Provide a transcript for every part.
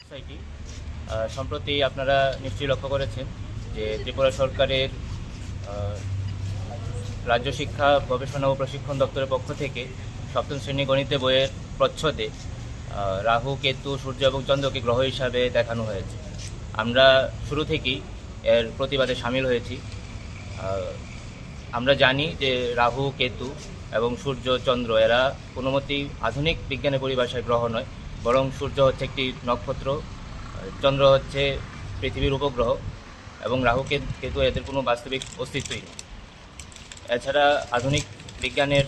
Society সম্প্রতি আপনারা নিশ্চয়ই লক্ষ্য করেছেন যে ত্রিপুরা সরকারের রাজ্য শিক্ষা গবেষণা ও প্রশিক্ষণ দপ্তরের পক্ষ থেকে সপ্তম শ্রেণী গণিতে বইয়ের প্রচ্ছদে রাহু, কেতু, সূর্য এবং চন্দ্রকে গ্রহ হিসাবে দেখানো হয়েছে। আমরা শুরু থেকেই এর প্রতিবাদে সামিল হয়েছি। আমরা জানি যে রাহু, কেতু এবং সূর্য, চন্দ্র এরা কোনো মতেই আধুনিক বিজ্ঞানের পরিভাষায় গ্রহ নয়, বরং সূর্য হচ্ছে একটি নক্ষত্র, চন্দ্র হচ্ছে পৃথিবীর উপগ্রহ এবং রাহু, কেতু এদের কোনো বাস্তবিক অস্তিত্বই নেই। এছাড়া আধুনিক বিজ্ঞানের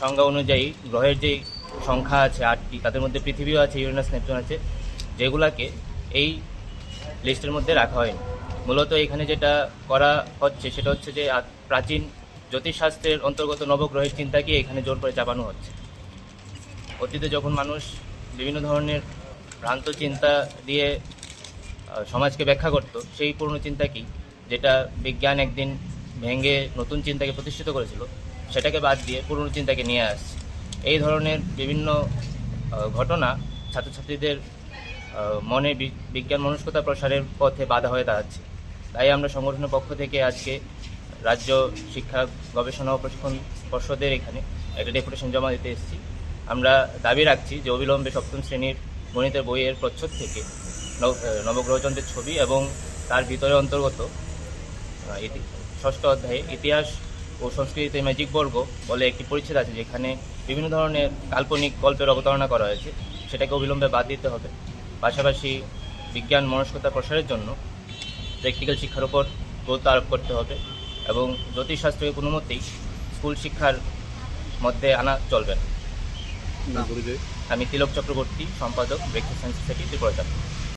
সংজ্ঞা অনুযায়ী গ্রহের যেই সংখ্যা আছে 8টি, তাদের মধ্যে পৃথিবীও আছে, ইউরেনাস, নেপচুন আছে, যেগুলাকে এই লিস্টের মধ্যে রাখা হয়নি। মূলত এখানে যেটা করা হচ্ছে সেটা হচ্ছে যে প্রাচীন জ্যোতিষশাস্ত্রের অন্তর্গত নবগ্রহের চিন্তাকে এখানে জোর করে চাপানো হচ্ছে। অতীতে যখন মানুষ বিভিন্ন ধরনের ভ্রান্ত চিন্তা দিয়ে সমাজকে ব্যাখ্যা করত, সেই পুরনো চিন্তাকেই, যেটা বিজ্ঞান একদিন ভেঙে নতুন চিন্তাকে প্রতিষ্ঠিত করেছিল, সেটাকে বাদ দিয়ে পুরনো চিন্তাকে নিয়ে আসছে। এই ধরনের বিভিন্ন ঘটনা ছাত্রছাত্রীদের মনে বিজ্ঞান মনস্কতা প্রসারের পথে বাধা হয়ে দাঁড়াচ্ছে। তাই আমরা সংগঠনের পক্ষ থেকে আজকে রাজ্য শিক্ষা গবেষণা ও প্রশিক্ষণ পর্ষদের এখানে একটা ডেপুটেশন জমা দিতে এসেছি। আমরা দাবি রাখছি যে অবিলম্বে সপ্তম শ্রেণীর গণিতের বইয়ের প্রচ্ছদ থেকে নবগ্রহযন্ত্রের ছবি এবং তার ভিতরে অন্তর্গত ষষ্ঠ অধ্যায়ে ইতিহাস ও সংস্কৃতিতে ম্যাজিক বর্গ বলে একটি পরিচ্ছেদ আছে, যেখানে বিভিন্ন ধরনের কাল্পনিক গল্পের অবতারণা করা হয়েছে, সেটাকে অবিলম্বে বাদ দিতে হবে। পাশাপাশি বিজ্ঞান মনস্কতা প্রসারের জন্য প্র্যাকটিক্যাল শিক্ষার উপর গুরুত্ব আরোপ করতে হবে এবং জ্যোতিষশাস্ত্রকে কোনো মতেই স্কুল শিক্ষার মধ্যে আনা চলবে না। আমি তিলক চক্রবর্তী, সম্পাদক ব্রেকথ্রু সায়েন্স সোসাইটি, ত্রিপুরা।